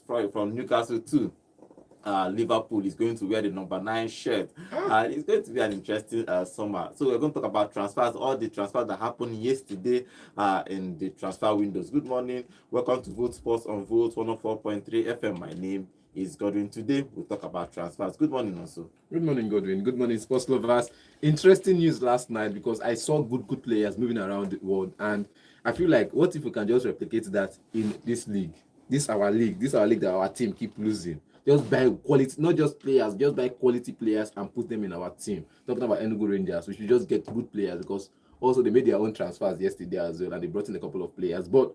from Newcastle to Liverpool. Is going to wear the number 9 shirt. It's going to be an interesting summer. So we're going to talk about transfers, all the transfers that happened yesterday in the transfer windows. Good morning. Welcome to Vote Sports on Vote 104.3 FM. My name is Godwin. Today we'll talk about transfers. Good morning also. Good morning, Godwin. Good morning, sports lovers. Interesting news last night because I saw good players moving around the world, and I feel like what if we can just replicate that in this league? This is our league that our team keep losing. Just buy quality, not just players, just buy quality players and put them in our team. Talking about Enugu Rangers, we should just get good players because also they made their own transfers yesterday as well, and they brought in a couple of players. But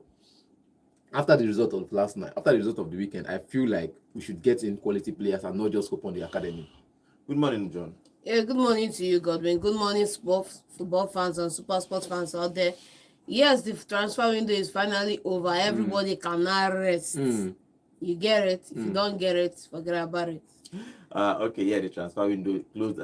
after the result of last night, after the result of the weekend, I feel like we should get in quality players and not just hope on the academy. Good morning, John. Yeah, good morning to you, Godwin. Good morning, football fans and super sports fans out there. Yes, the transfer window is finally over. Everybody can now rest. You get it. If you don't get it, forget about it. Okay, yeah, the transfer window closed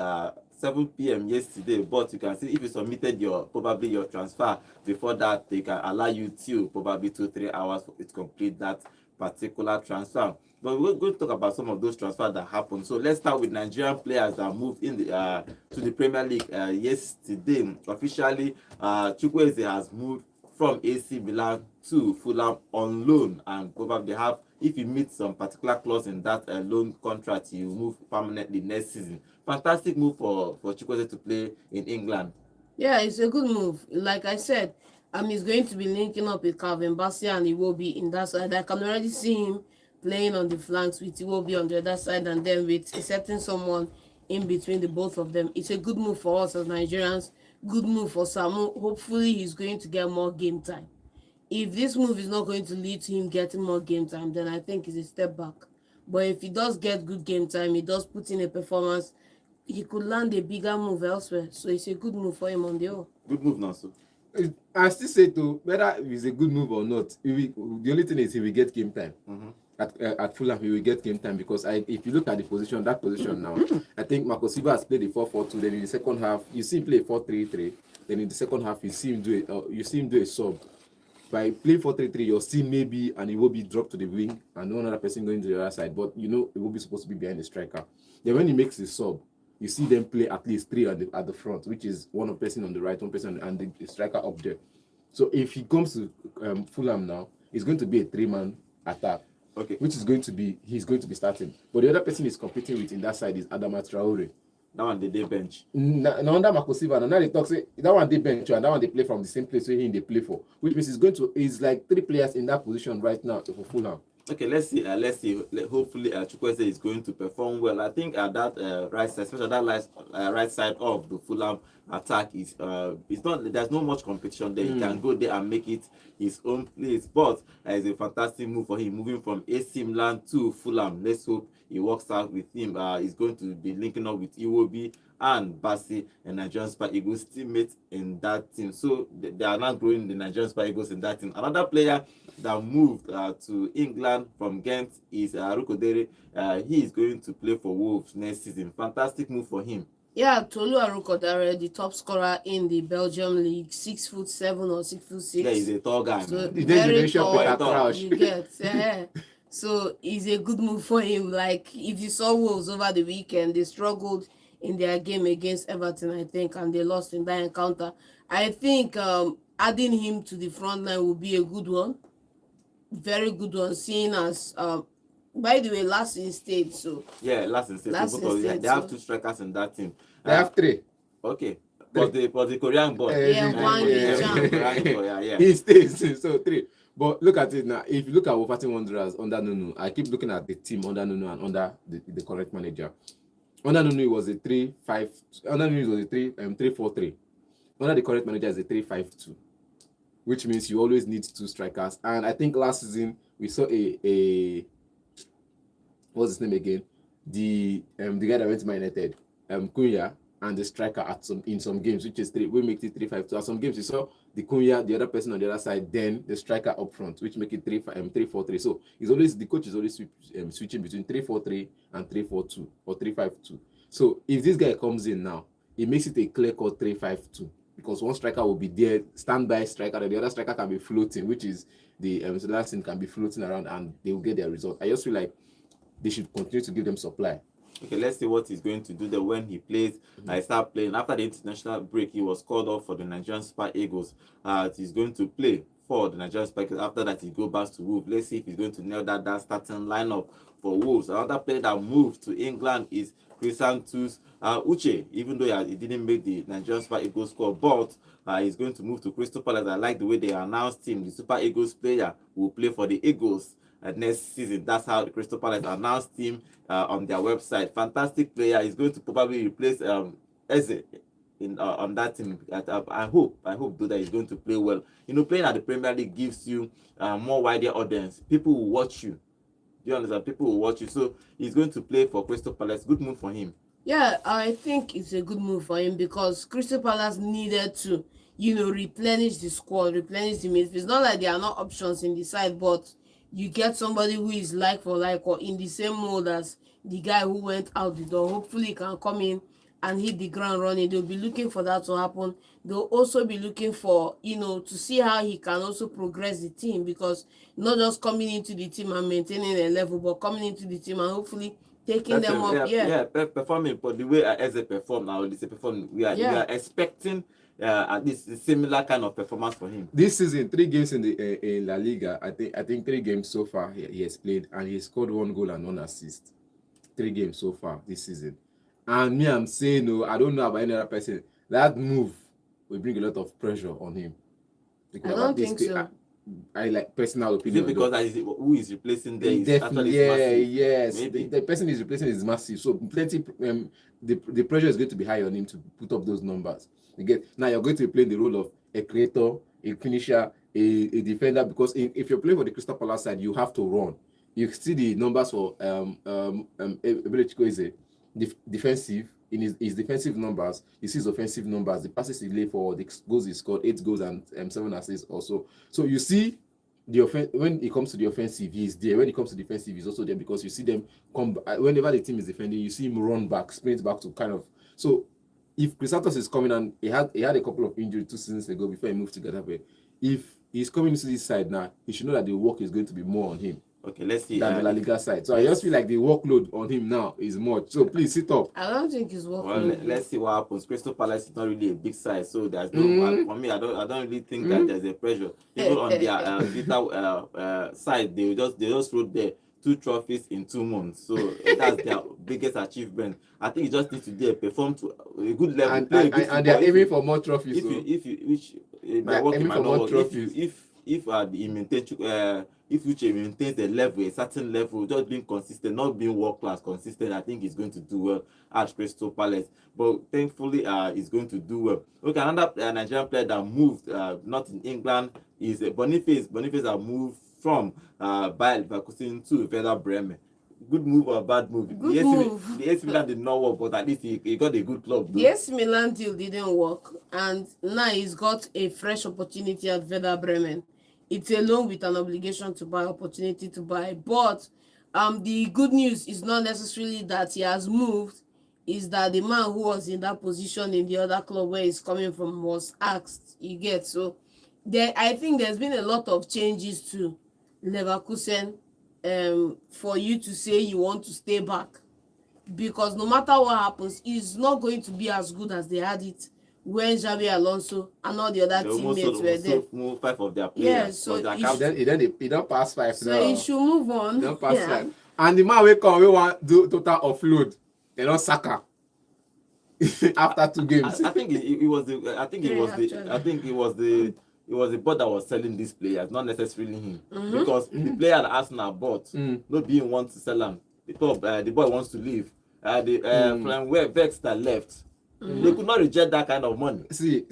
7 p.m. yesterday, but you can see if you submitted your transfer before that, they can allow you till probably 2-3 hours to complete that particular transfer. But we're going to talk about some of those transfers that happened. So let's start with Nigerian players that moved in the to the Premier League yesterday. Officially, Chukwueze has moved from AC Milan to Fulham on loan, and probably have, if you meet some particular clause in that loan contract, you move permanently next season. Fantastic move for Chukwueze to play in England. Yeah, it's a good move. Like I said, he's going to be linking up with Calvin Bassey, and he will be in that side. I can already see him playing on the flanks with Iwobi on the other side, and then with accepting someone in between the both of them. It's a good move for us as Nigerians. Good move for Samu. Hopefully he's going to get more game time. If this move is not going to lead to him getting more game time, then I think it's a step back. But if he does get good game time, he does put in a performance, he could land a bigger move elsewhere. So it's a good move for him on the whole. Good move, Nansu. I still say to whether it's a good move or not, the only thing is he will get game time. At Fulham, he will get game time because if you look at that position now, I think Marco Silva has played the 4-4-2. Then in the second half, you see him play 4-3-3. Then in the second half, you see him do a sub. By playing 4-3-3, you'll see maybe and he will be dropped to the wing and no other person going to the other side. But it will be supposed to be behind the striker. Then when he makes the sub, you see them play at least 3 at the front, which is one person on the right, one person and the striker up there. So if he comes to Fulham now, it's going to be a 3-man attack. Okay. Which is going to be he's going to be starting. But the other person he's competing with in that side is Adama Traore. That one they bench. Now under Marco Silva, now they talk say that one they bench and that one they play from the same place where they play for. Which means he's like 3 players in that position right now for Fulham. Okay, let's see. Hopefully, Chukwueze is going to perform well. I think that right side, especially that right side of the Fulham attack is it's not. There's no much competition there. He can go there and make it his own place. But it's a fantastic move for him, moving from AC Milan to Fulham. Let's hope it works out with him. He's going to be linking up with Iwobi and Bassey and Nigerian Super Eagles teammates in that team. So they are now growing the Nigerian Super Eagles in that team. Another player that moved to England from Ghent is Arukodere. He is going to play for Wolves next season. Fantastic move for him. Yeah, Tolu Arukodere, the top scorer in the Belgium league, 6'7" or 6'6". Yeah, he's a tall guy. So Man. very tall. You get. So it's a good move for him. Like if you saw Wolves over the weekend, they struggled in their game against Everton, I think, and they lost in that encounter. I think adding him to the front line will be a good one. Very good one, seeing as by the way, last in state. So yeah, last in state. They have 2 strikers in that team. They have 3. Okay. But the Korean boy. One yeah. He stays, so 3. But look at it now. If you look at Wolverhampton Wanderers under Nunu, I keep looking at the team under Nunu and under the correct manager. Under Nunu it was a 3-5. Under Nunu it was a 3-4-3. Under the correct manager is a 3-5-2, which means you always need 2 strikers. And I think last season we saw a what's his name again? The guy that went to Man United, Kunya, and the striker in some games, which is 3. We make it 3-5-2. At some games you saw the Kunya, the other person on the other side, then the striker up front, which make it 3-4-3. So the coach is always switching between 3-4-3 and 3-4-2 or 3-5-2. So if this guy comes in now, it makes it a clear cut 3-5-2. because one striker will be there, standby striker, and the other striker can be floating, which is the last thing can be floating around, and they will get their result. I just feel like they should continue to give them supply. Okay, let's see what he's going to do there when he plays. I start playing after the international break. He was called off for the Nigerian Super Eagles. He's going to play for the Nigerian Super Eagles. After that, he goes back to Wolves. Let's see if he's going to nail that starting lineup for Wolves. Another player that moved to England is Chrysanthus Uche. Even though he didn't make the Nigerian Super Eagles squad, but he's going to move to Crystal Palace. I like the way they announced him. The Super Eagles player will play for the Eagles next season. That's how the Crystal Palace announced him on their website. Fantastic player. He's going to probably replace Eze on that team. I hope though that he's going to play well. You know, playing at the Premier League gives you more wider audience. People will watch you. Do you understand? People will watch you. So he's going to play for Crystal Palace. Good move for him. Yeah, I think it's a good move for him because Crystal Palace needed to, replenish the squad, replenish the midfield. It's not like there are no options in the side, but you get somebody who is like for like or in the same mold as the guy who went out the door. Hopefully he can come in and hit the ground running. They'll be looking for that to happen. They'll also be looking for, to see how he can also progress the team, because not just coming into the team and maintaining a level, but coming into the team and hopefully taking them up. Performing. But the way Eze performed now, we are expecting at least a similar kind of performance for him. This season, 3 games in La Liga. I think 3 games so far he has played, and he scored 1 goal and 1 assist. 3 games so far this season. And me, I'm saying, no, I don't know about any other person. That move will bring a lot of pressure on him. Because I don't think so. I like personal opinion. Is it because who is replacing there is definitely yes. The person is replacing is massive. So plenty. The pressure is going to be high on him to put up those numbers. Now you're going to be playing the role of a creator, a finisher, a defender, because if you're playing for the Crystal Palace side, you have to run. You see the numbers for Chukwueze, defensive. In his defensive numbers, you see his offensive numbers, the passes he laid forward, the goals he scored, 8 goals and 7 assists also. So you see when it comes to the offensive, he's there. When it comes to defensive, he's also there, because you see them come whenever the team is defending, you see him run back, sprint back to kind of. So if Chrysanthus is coming, and he had a couple of injuries 2 seasons ago before he moved to Getafe, if he's coming to this side now, he should know that the work is going to be more on him. Okay, let's see. Than the La Liga side. So I just feel like the workload on him now is much. So please sit up. I don't think it's workload. Well, let's see what happens. Crystal Palace is not really a big side, so there's no. For me, I don't really think that there's a pressure. People on their Vita side, they just wrote there 2 trophies in 2 months. So that's their biggest achievement. I think you just need to perform to a good level. And they're aiming for more trophies. If Uche maintains the level, a certain level, just being consistent, not being world class, consistent, I think he's going to do well at Crystal Palace. But thankfully, he's going to do well. Okay, another Nigerian player that moved, not in England, is Boniface. Boniface has moved from Bayer Leverkusen to Werder Bremen. Good move or bad move? Good move. The AC Milan did not work, but at least he got a good club. The AC Milan deal didn't work, and now he's got a fresh opportunity at Werder Bremen. It's a loan with an obligation to buy, opportunity to buy. But the good news is not necessarily that he has moved, is that the man who was in that position in the other club where he's coming from was axed. You get? So I think there's been a lot of changes to Leverkusen for you to say you want to stay back. Because no matter what happens, it's not going to be as good as they had it when Xavi Alonso and all the other teammates were there. Move 5 of their players. Yeah, so he don't pass 5. So he should move on. He don't pass 5. And the man we want do total offload. They don't Saka after 2 games. I think it was the board that was selling these players, not necessarily him. Because the player that Arsenal bought, not being want to sell him. The boy wants to leave. From where Vex that left. They could not reject that kind of money.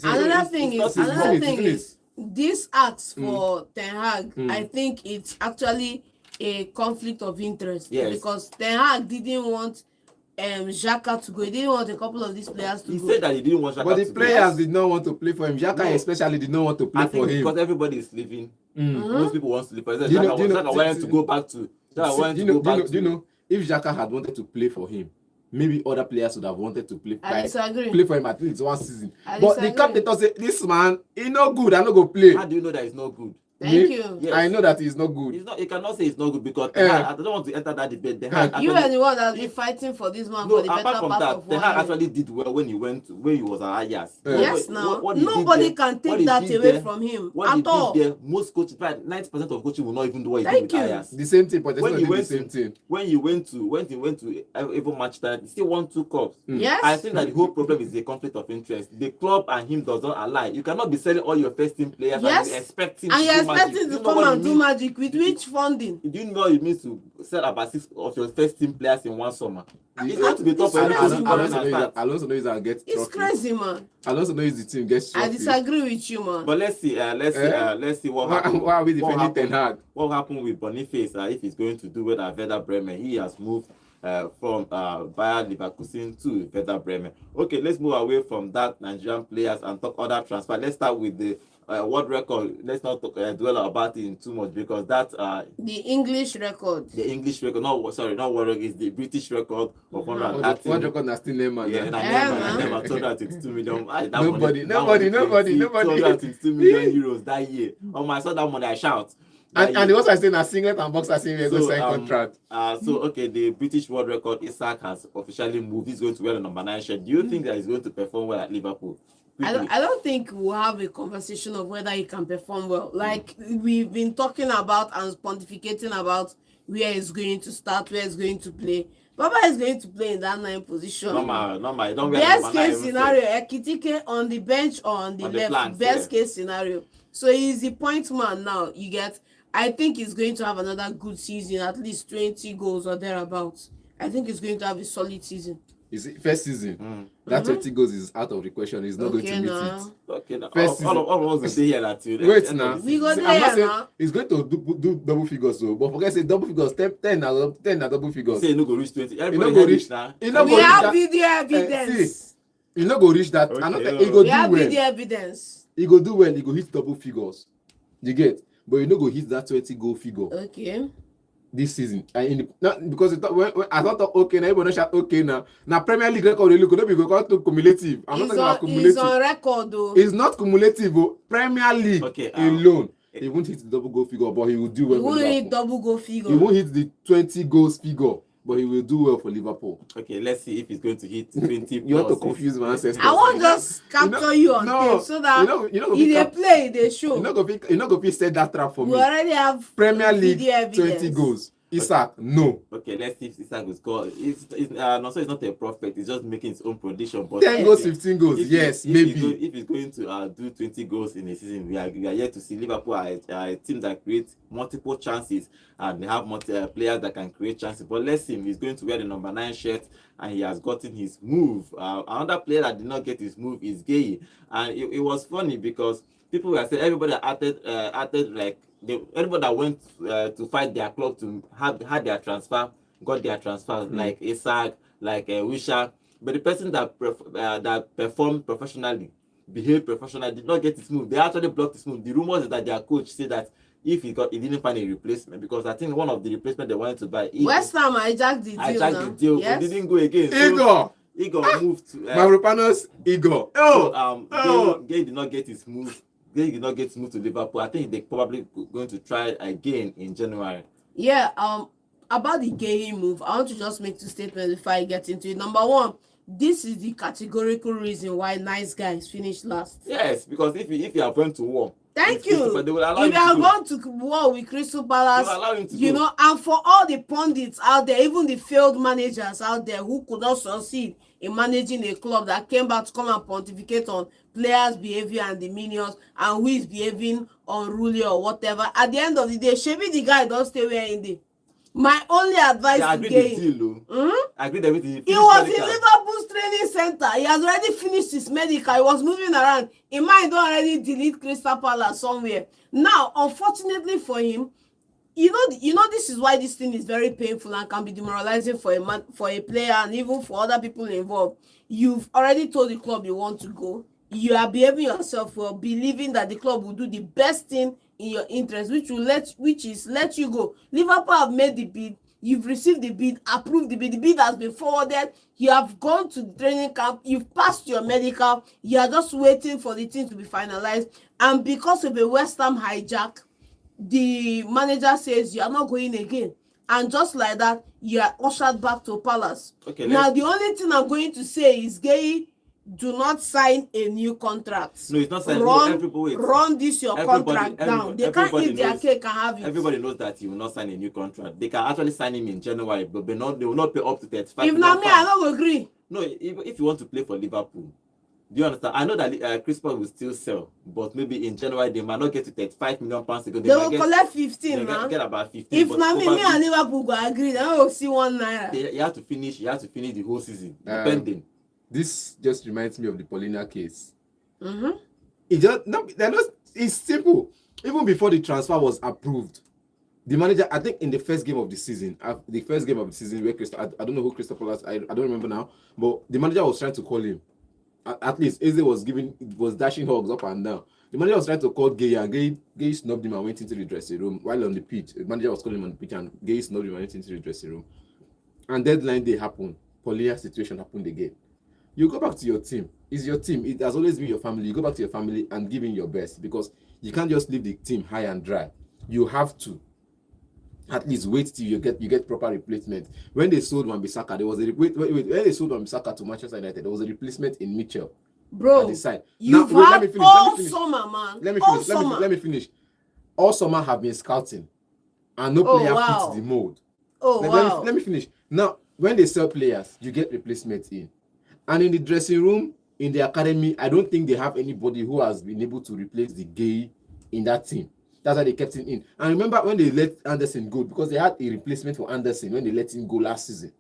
Another thing is this asks for Ten Hag. I think it's actually a conflict of interest. Yes. Because Ten Hag didn't want Xhaka to go. He didn't want a couple of these players to go. He said that he didn't want Xhaka to go. But the players did not want to play for him. Xhaka especially did not want to play for him. Because everybody is leaving. Most people want to leave. Xhaka wanted to go back to. Do you know if Xhaka had wanted to play for him, maybe other players would have wanted to play. I disagree. Play for him at least one season. I But disagree. the captain thought, say, this man, he no good. I no go play. How do you know that he's not good? Thank you. Yes. I know that he's not good. He's not. You cannot say he's not good because I don't want to enter that debate. You are the one that's been fighting for this man for the better apart from part that, of the 1 Hag year. actually did well when he was at Ajax. Yes, now nobody can take that away from him at all. Most coaches, 90% of coaches will not even do what he Thank did with you. Ajax. The same thing, but it's When not he the went same thing. When he went to even Manchester, he still won 2 cups. Yes. I think that the whole problem is the conflict of interest. The club and him does not align. You cannot be selling all your first team players Yes. and expecting And you're to do magic. expecting You to know come what and it do means? magic with which funding? Do you know what it means to sell about 6 of your first team players in one summer? It's going to be tough It's for crazy, everyone. man. Alonso knows that gets It's trophy. crazy, man. Alonso knows the team gets trophy. I disagree with you, man. But let's see what happens. Why are we defending Ten Hag? What happened with Boniface? If he's going to do well at Werder Bremen, he has moved from Bayern Leverkusen to Werder Bremen. Okay, let's move away from that Nigerian players and talk other transfer. Let's start with the world record. Let's not talk, dwell about it in too much because that the English record. The English record, not world record, is the British record of 130. One record is still Neymar. Yeah, man. 222 million. Nobody. 222 million euros that year. I saw that money, I shout. And what I say na singlet and boxer saying we go sign contract. Okay, the British world record, Isak has officially moved. He's going to wear the number 9 shirt. Do you think that he's going to perform well at Liverpool? I don't think we'll have a conversation of whether he can perform well. Like we've been talking about and pontificating about where he's going to start, where he's going to play. Baba is going to play in that 9 position. Normal. Don't Best case scenario, Ekitike on the bench or on the left. Flanks, best case scenario. So he's the point man now. You get. I think he's going to have another good season, at least 20 goals or thereabouts. I think he's going to have a solid season. Is it first season? That 20 goals is out of the question. He's not going to meet it. Okay, now. First All of us will say here that too. Wait now. We go I'm there not saying now. he's going to do double figures, so but forget say double figures, 10 are double figures. Say no go reach 20. You no Everybody go reach reach now. you no We go reach have that. video evidence. You no go reach that. Okay, And yeah. he go We do have well. video evidence. He go do well. He go hit double figures. You get, but you no go hit that 20 goal figure Okay. this season. Because when I thought okay, now everybody shout okay now. Now Premier League record they look, no be go to cumulative. I'm not talking about He's cumulative. on record though. It's not cumulative. Premier League Okay, alone. He won't hit the double goal figure, but he will do well. He for won't Liverpool. hit double goal figure. He won't hit the 20 goals figure, but he will do well for Liverpool. Okay, let's see if he's going to hit 20. You want to plus. confuse my ancestors. I want just capture you on tape so that you know, if they play, they show. You know, go set that trap for We me. already have Premier League, video evidence. 20 goals. Isak, no. Okay, let's see if Isak will score. It's not a prophet. He's just making his own prediction. But 10 goals, 15 goals. Yes, maybe. If he's going to do 20 goals in a season, we are yet to see. Liverpool are a team that creates multiple chances and they have players that can create chances. But let's see, he's going to wear the number 9 shirt and he has gotten his move. Another player that did not get his move is Guiu. And it was funny because people were saying everybody acted like everybody that went to fight their club to had their transfer, got their transfer, like Isak, like Wisha. But the person that performed professionally, behaved professionally, did not get his move. They actually blocked his move. The rumors is that their coach said that if he didn't find a replacement, because I think one of the replacements they wanted to buy, West Ham hijacked the deal. the deal, Yes. but didn't go again. Igor moved to Mavropanos, Igor. Guiu did not get his move. Guiu did not get his move to Liverpool. I think they're probably going to try again in January. Yeah, about the Guiu move, I want to just make 2 statements before I get into it. Number 1, this is the categorical reason why nice guys finished last. Yes, because if you are going to war, Thank you. They will allow if you him are to go. going to war with Crystal Palace, They will allow him to you go. know, and for all the pundits out there, even the failed managers out there who could not succeed in managing a club that came back to come and pontificate on players' behavior and the minions and who is behaving unruly or whatever, at the end of the day, maybe the guy don't stay where in the. My only advice I to agree Guiu. with you, I agree with everything. He was in Liverpool's training center. He has already finished his medical. He was moving around. He might don't already delete Crystal Palace somewhere. Now, unfortunately for him, you know this is why this thing is very painful and can be demoralizing for a player and even for other people involved. You've already told the club you want to go. You are behaving yourself well, believing that the club will do the best thing in your interest, which is let you go. Liverpool have made the bid. You've received the bid, approved the bid. The bid has been forwarded. You have gone to the training camp. You've passed your medical. You are just waiting for the thing to be finalized. And because of a West Ham hijack, the manager says you are not going again. And just like that, you are ushered back to Palace. Okay, now, the only thing I'm going to say is, Guiu, do not sign a new contract. No, it's not signing. Run this your contract down. They can't eat their cake and have it. Everybody knows that he will not sign a new contract. They can actually sign him in January, but they will not pay up to 35 If not me, I don't agree. No, if you want to play for Liverpool, do you understand? I know that Chris Paul will still sell, but maybe in January they might not get to 35 million pounds ago. They will collect 15, man. Get about 15. If not me and Liverpool will agree, then we will see 1 naira. You have to finish the whole season, depending. This just reminds me of the Paulina case. Mm-hmm. It's simple. Even before the transfer was approved, the manager, I think in the first game of the season, where I don't know who Crystal Palace, I don't remember now, but the manager was trying to call him. At least Eze was dashing hugs up and down. The manager was trying to call Guiu, and Guiu snubbed him and went into the dressing room while on the pitch. The manager was calling him on the pitch, and Guiu snubbed him and went into the dressing room. And deadline day happened. Paulina situation happened again. You go back to your team. It's your team. It has always been your family. You go back to your family and give in your best, because you can't just leave the team high and dry. You have to at least wait till you get proper replacement. When they sold Wan-Bissaka, there was a when they sold Wan-Bissaka to Manchester United, there was a replacement in Mitchell. Bro, at the side. You've had all summer, man. Let me finish. All summer have been scouting, and no player fits the mold. Let me finish. Now, when they sell players, you get replacements in. And in the dressing room, in the academy, I don't think they have anybody who has been able to replace the Guiu in that team. That's why they kept him in. And remember when they let Anderson go, because they had a replacement for Anderson when they let him go last season.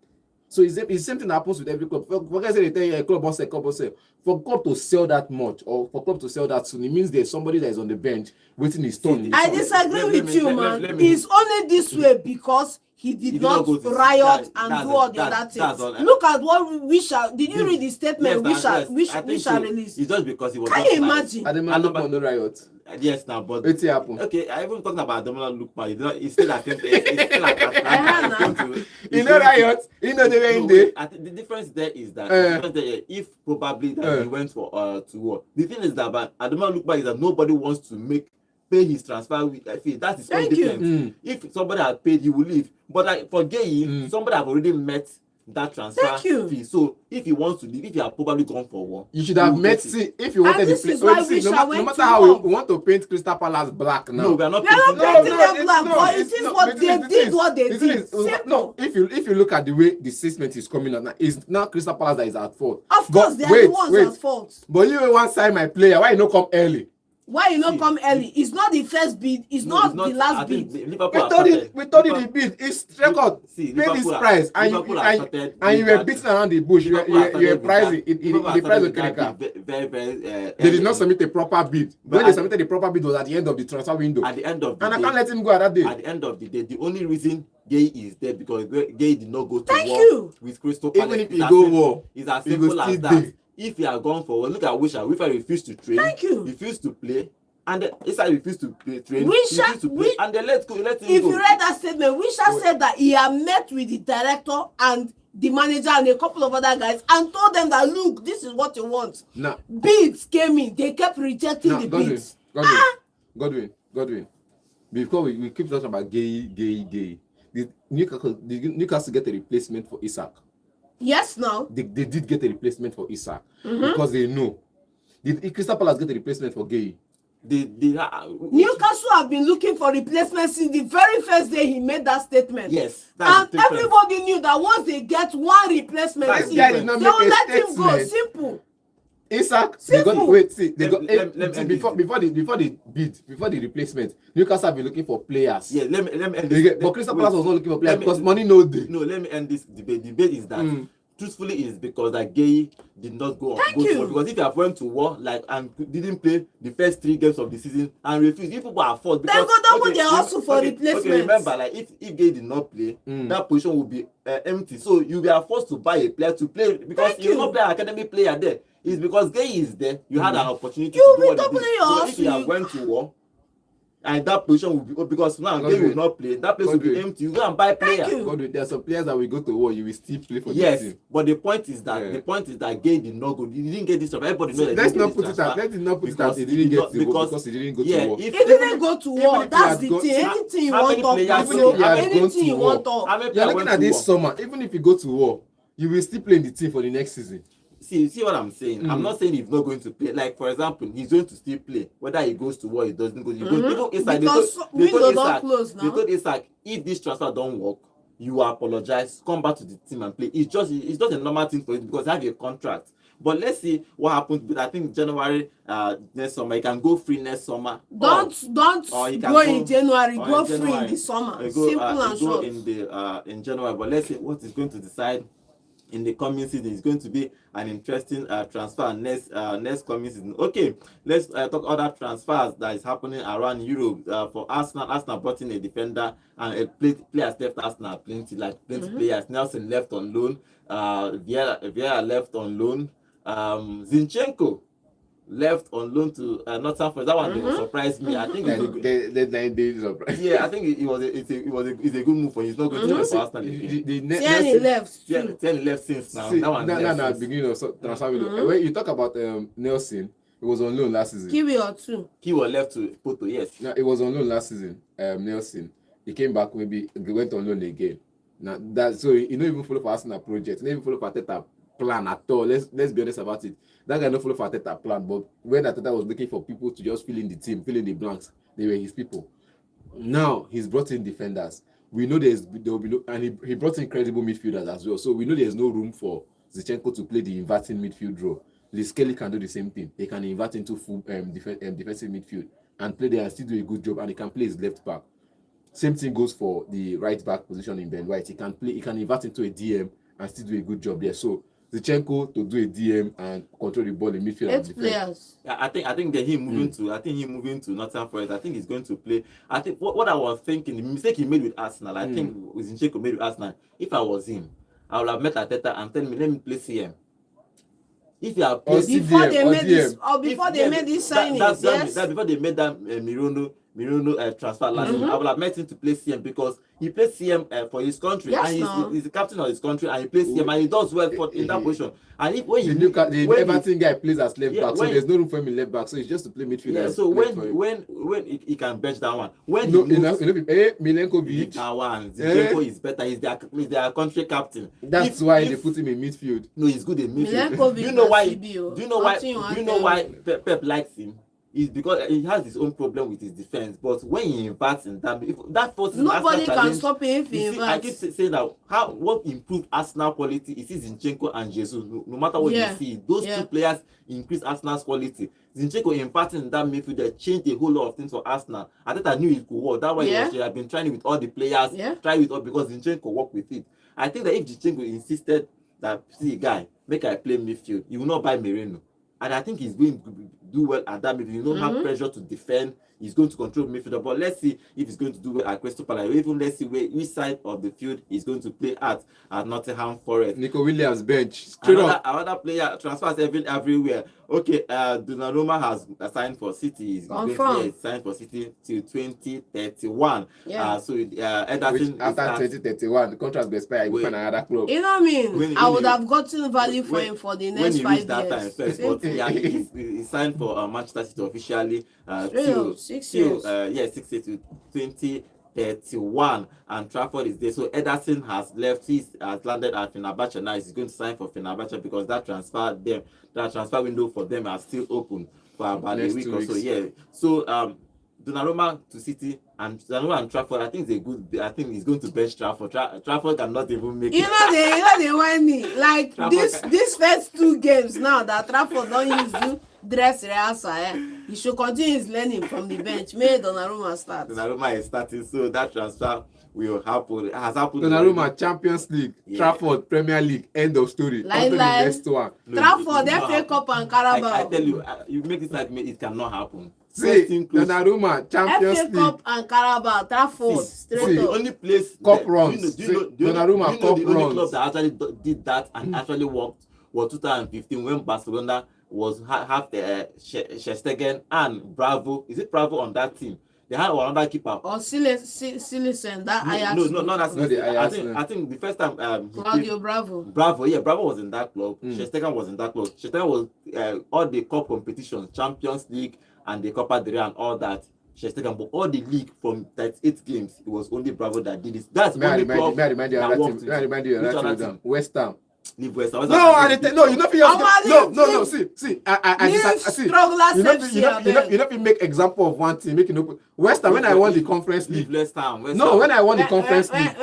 So it's the same thing that happens with every club. For guys say they tell you, club will sell. For club to sell that much, or for club to sell that soon, it means there's somebody that is on the bench waiting his turn. I disagree with you, man. It's only this way because he did not riot and do all the other things. Look at what Wisha. Did you read the statement Wisha released? It's just because he was. Can you imagine? Ademola no riot. Yes, now, but what's happened? Okay, I even talking about Ademola Lookman. He's still attempting. He's still attempting. You know riot. You know the way in there. I think the difference there is that if probably that he went for to war. The thing is that Ademola Lookman is that nobody wants to pay his transfer fee. That is all different. If somebody had paid, he will leave. But like for Guiu, somebody have already met that transfer fee. So if he wants to leave, if you have probably gone for war, you should have met. See, if you wanted to play, no matter how we want to paint Crystal Palace black now. No, we are not painting them black. But it is what they did. What they did. No, if you look at the way the statement is coming out now, it's not Crystal Palace that is at fault. Of course, they are the ones at fault. But you want to sign my player? Why you not come early? Why you not come early? It's not the first bid. It's not the last bid. We told you the bid. It's record. Pay this price, and you were beating around the bush. You were pricing the price of Kirika. They did not submit a proper bid. When they submitted the proper bid was at the end of the transfer window. At the end of the day, I can't let him go at that day. At the end of the day, the only reason Guiu is there because Guiu did not go to war with Crystal Palace. Even if you go war, it's as simple as that. If you are gone for, look at Wisha. Wisha refused to train. Refused to play, and Issa refused to train. And they let him go. If you read that statement, Wisha said that he had met with the director and the manager and a couple of other guys and told them that look, this is what you want. Bids came in, they kept rejecting the bids. Godwin. Before we keep talking about Guiu. Did Newcastle get a replacement for Isak? Yes, no. They did get a replacement for Isak because they know. Did Crystal Palace get a replacement for Guiu? Newcastle have been looking for replacement since the very first day he made that statement. Yes, and everybody knew that once they get one replacement, they will let him go. Simple. Isak, before the replacement, Newcastle have been looking for players. Yeah, let me end this. But Crystal Palace was not looking for players because money no day. No, let me end this debate. The debate is that truthfully is because that Guiu did not go to war. Because if you have went to war and didn't play the first 3 games of the season and refused, if people are fault because they also for replacement. Okay, remember, like if Guiu did not play, that position will be empty. So you were forced to buy a player to play because you will not play an academy player there. It's because Guiu is there. You had an opportunity to do what you did. So if you have went to war, And that position will be because now Godwin. Guiu will not play. That place will be Godwin. empty. You go and buy player. Thank you. God, there are some players that will go to war, you will still play for Yes, the team. but the point is that Yeah. Guiu did not go. He didn't get this. Everybody knows that. Let's he not didn't put get it this out. transfer Let's not put it because out. He he didn't did get not- to war because- because he didn't go yeah, to war. if He didn't go to even war. if he That's had the gone- thing. how- Anything you how want many talk players- about, even if he had gone anything to you war, want talk. how many You're players looking went at to this war? summer. Even if you go to war, you will still play in the team for the next season. See what I'm saying? I'm not saying he's not going to play. Like for example, he's going to still play. Whether he goes to war, he doesn't go. He goes. Even Isak, Because window don't close they now. told Isak, if this transfer don't work, you apologize, come back to the team and play. It's just a normal thing for it because they have a contract. But let's see what happens. But I think January next summer, he can go free next summer. Don't or you can go in January. or Go in free in January. the summer. He go, Simple and he go short. in January. But let's see what is going to decide in the coming season. It's going to be an interesting transfer next coming season. Okay, let's talk other transfers that is happening around Europe. For Arsenal brought in a defender and players left Arsenal plenty players. Nelson left on loan. Vieira left on loan. Zinchenko left on loan to Nottingham Forest. That one surprised me. I think The 9 days of yeah, I think it's a good move for him. He's not going to play for Arsenal again. Tierney left. Yeah, too. 10 left since now. See, That one left no, since. beginning of transfer window. When you talk about Nelson, it was on loan last season. Kiwor too. Kiwor left to Porto, yes. No, it was on loan last season. Nelson, he came back, maybe he went on loan again. Now that so he don't even follow for Arsenal project, he don't even follow for Arteta plan at all. Let's be honest about it. That guy don't follow for Arteta plan, but when Arteta was looking for people to just fill in the team, fill in the blanks, they were his people. Now he's brought in defenders. We know there will be no, and he brought in credible midfielders as well. So we know there's no room for Zinchenko to play the inverting midfield role. Liz Kelly can do the same thing. He can invert into full defensive midfield and play there and still do a good job, and he can play his left back. Same thing goes for the right back position in Ben White. He can invert into a DM and still do a good job there. So Zinchenko to do a DM and control the ball in midfield and 8 defense. players. Yeah, I think that him moving to Nottingham Forest. I think he's going to play. I think what I was thinking, the mistake he made with Arsenal, I think Zinchenko made with Arsenal. If I was him, I would have met Arteta and tell me, let me play CM. If you are playing Before they or made this, DM. or before they made this signings, yes. That before they made that Mirono transfer last year, I would have met him to play CM because he plays CM for his country, Yes, and he's the captain of his country, and he plays CM and he does well in that position. And if when The Everton guy plays as left back, so when- there's no room for him in left back. So it's just to play midfield. yeah, as so left for him. when he can bench that one, when No, he moves, Milenkovic. that one, Zinchenko is better. He's their country captain. That's why they put him in midfield. No, he's good in midfield. Milenkovic Do you know why? na CBO. Do you know why? Nothing you Do want you know tell why me. Pep likes him? It's because he has his own problem with his defense. But when he inverts in that, if that forces Nobody Arsenal can challenge, stop him if he you see, I inverts. keep saying that what improved Arsenal quality is Zinchenko and Jesus. No matter what Yeah. you see, those Yeah. two players increase Arsenal's quality. Zinchenko inverting in that midfield changed a whole lot of things for Arsenal. I thought I knew it could work. That's why he had been trying it with all the players. Yeah. Try it all because Zinchenko work with it. I think that if Zinchenko insisted that, see, guy, make I play midfield, he will not buy Merino. And I think he's going to do well at that midfield. You don't have pressure to defend. He's going to control midfield. But let's see if he's going to do well at Crystal Palace. Even let's see which side of the field he's going to play at Nottingham Forest. Nico Williams bench. Straight up. Another player transfers everywhere. Okay, Donnarumma has signed for City. He's going to signed for City till 2031. Yeah. So Which Ederson after 2031, the contract will expire. He go find another club. You know what I mean? When I would he- have gotten value for when- him for the when next he 5 reached that time years. first, but yeah, he signed for Manchester City officially Straight up, 6 years. 6 years to 2031, and Trafford is there. So Ederson has left. He has landed at Fenerbahce now. He's going to sign for Fenerbahce because that transfer window for them are still open for about Next a week 2 or so. weeks. Yeah. So Donnarumma to City and Donnarumma and Trafford. I think it's a good. I think he's going to bench Trafford. Trafford cannot even make You it. know they want me like Trafford this first 2 games now that Trafford don't use you dress rehearsal. He should continue his learning from the bench. May Donnarumma start. Donnarumma is starting, so that transfer will happen. It has happened. Donnarumma, Champions League, Yeah. Trafford, Premier League, end of story. Like- Antony like- next one. No, Trafford, it will not FA happen. Cup and Carabao. I tell you, you make it like me, it cannot happen. See, First thing close- Donnarumma, Champions FA League. Cup and Carabao. Trafford, See, straight the up. only place Cup that- runs. Do you know Donnarumma, the only cup club runs. that actually did that and actually worked was 2015 when Barcelona was half the Stegen and Bravo. Is it Bravo on that team? They had another keeper. Or Silicen, that Ajax. No, not that. Not the Ajax, I think the first time Claudio Bravo. Bravo was in that club. Shestegen was in that club. Shestegen was all the cup competitions, Champions League and the Copa del Rey and all that. Shestegen, but all the league from 38 games, it was only Bravo that did this. That's only club May I remind you that of worked. that team? May I remind you of that team? West Ham. Leave West Ham. No, you know no. See, see. You know, make example of one team. Make West Ham when I won the Conference League. West Ham. No, when I won the Conference League.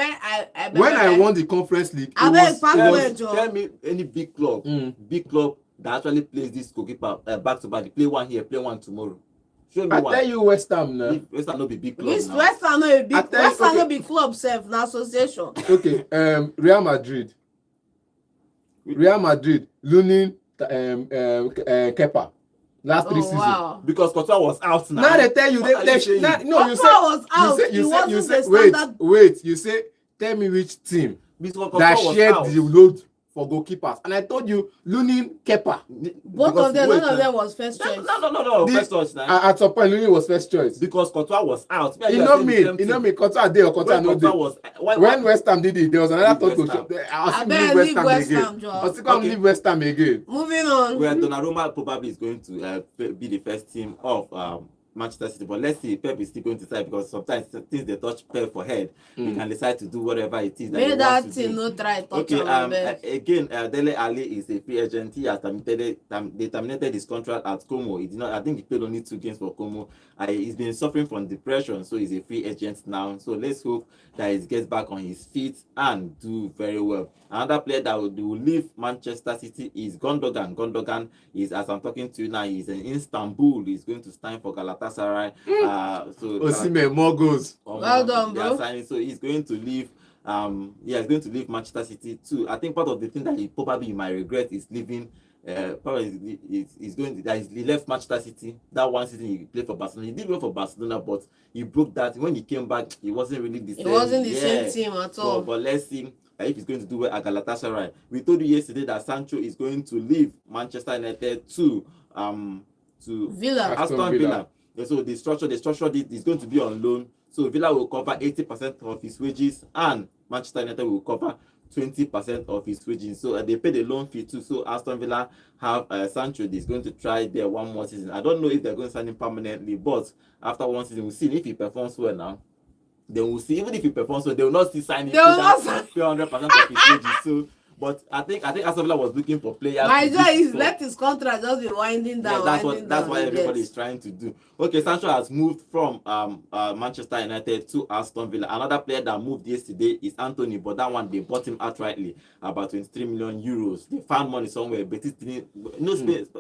When I won the Conference League, tell me any big club that actually plays this goalkeeper back to back. Play one here, play one tomorrow. Show me I one. tell you, West Ham now. West Ham no be big club. West Ham no be big. West Ham no be club self, na association. Okay, Real Madrid, Lunin, Kepa. Last 3 seasons. Wow. Because Courtois was out now. Now they tell you you say tell me which team that shared the load for goalkeepers, and I told you Lunin, Kepa. Both of them, none of them was first choice. No. First choice now. At some point, Lunin was first choice. Because Courtois was out. You know me. Courtois day or Courtois no day. When West Ham did it, there was another thought to show. I'll leave West Ham again. I'll still leave West Ham again. Moving on. Where Donnarumma probably is going to be the first team of Manchester City, but let's see, Pep is still going to decide, because sometimes things they touch Pep for head, he can decide to do whatever it is that Maybe he that wants to team do. no try touch Again, Dele Alli is a free agent. He has they terminated his contract at Como. He did not. I think he played only 2 games for Como. He's been suffering from depression, so he's a free agent now. So let's hope that he gets back on his feet and do very well. Another player that will leave Manchester City is Gundogan. Gundogan is, as I'm talking to you now, he's in Istanbul. He's going to sign for Galatasaray. Osimhen, more goals. Well done, bro. So he's going to leave. He's going to leave Manchester City too. I think part of the thing that he might regret is leaving. Probably he left Manchester City. That one season he played for Barcelona. He did well for Barcelona, but he broke that. When he came back, he wasn't really the same. It wasn't the same team at all. But let's see if he's going to do well at Galatasaray. We told you yesterday that Sancho is going to leave Manchester United to Villa. Aston Villa. So the structure is going to be on loan. So Villa will cover 80% of his wages, and Manchester United will cover 20% of his wages. So they pay the loan fee too. So Aston Villa have Sancho is going to try there one more season. I don't know if they're going to sign him permanently, but after one season, we'll see if he performs well now. Then we'll see. Even if he performs well, they will not see signing 100% of his wages. So, but I think Aston Villa was looking for players. My joy is let his contract just be winding down. Yeah, that's what everybody is trying to do. Okay, Sancho has moved from Manchester United to Aston Villa. Another player that moved yesterday is Antony, but that one they bought him outrightly, about 23 million euros. They found money somewhere. Betis didn't.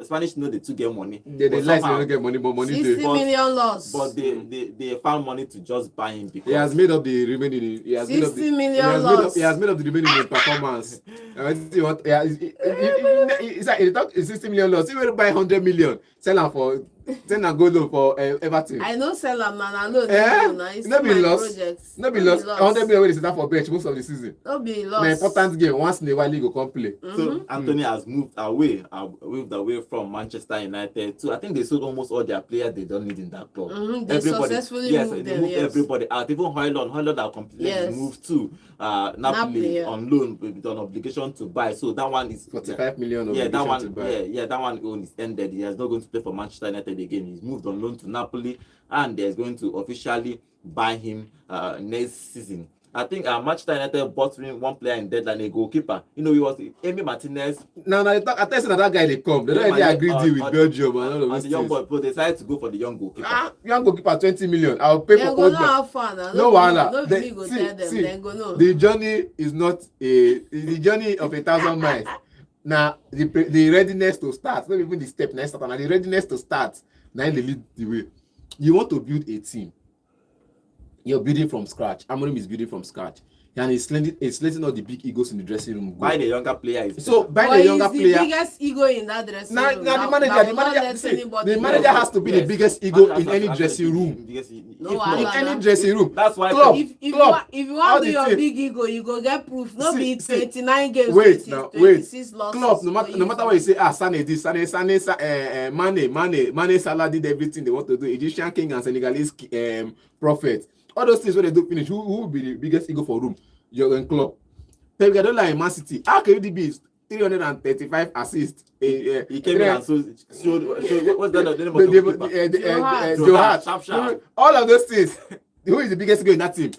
Spanish know they too get money. They like to don't get money, but money 60 million loss. But they found money to just buy him because he has made up the remaining. He has 60 million loss. He has made up the remaining in performance. It's 60 million loss. He will buy 100 million, sell him for. Then I go low for Everton. I know sell am na loan. No be lost. No be lost. 100 million wey dey sit for bench most of the season. No be lost. Na important game once in a while he go come play. So Antony has moved away from Manchester United to, I think they sold almost all their players they don't need in that club. They successfully moved them. Everybody out. Even Hoejlund are completely moved to Napoli on loan with an obligation to buy. So that one is 45 million. That one is ended. He is not going to play for Manchester United again. He's moved on loan to Napoli, and they're going to officially buy him next season. I think Manchester United bought one player in deadline, a goalkeeper. You know, he was Emi Martinez. I tell you that guy they come. They don't already agree deal with Belgium and all of the young boy, but they decided to go for the young goalkeeper. Young goalkeeper, 20 million. I'll pay for old man. No wahala. The journey is not the journey of 1,000 miles. Now the readiness to start, not even the step next start, and the readiness to start. Now they lead the way. You want to build a team. You're building from scratch. Amorim is building from scratch. and he's letting all the big egos in the dressing room go. Buying a younger player is So buying a younger player. the biggest ego in that dressing room. Now the manager has to be the biggest ego in any dressing room. In any dressing room. That's why Klopp, If you want to do your big ego, you go get proof. Not be 29 games. Wait now, wait. Losses. Klopp, no matter what you say, Sané this, Mane, Salah did everything they want to do. Egyptian king and Senegalese prophet. All those things when they do finish, who will be the biggest ego for room? Jurgen Klopp. Pep Guardiola in Man City. How can you be 335 assists? He came in and showed what's the name of the Joe Hart. All of those things. Who is the biggest ego in that team?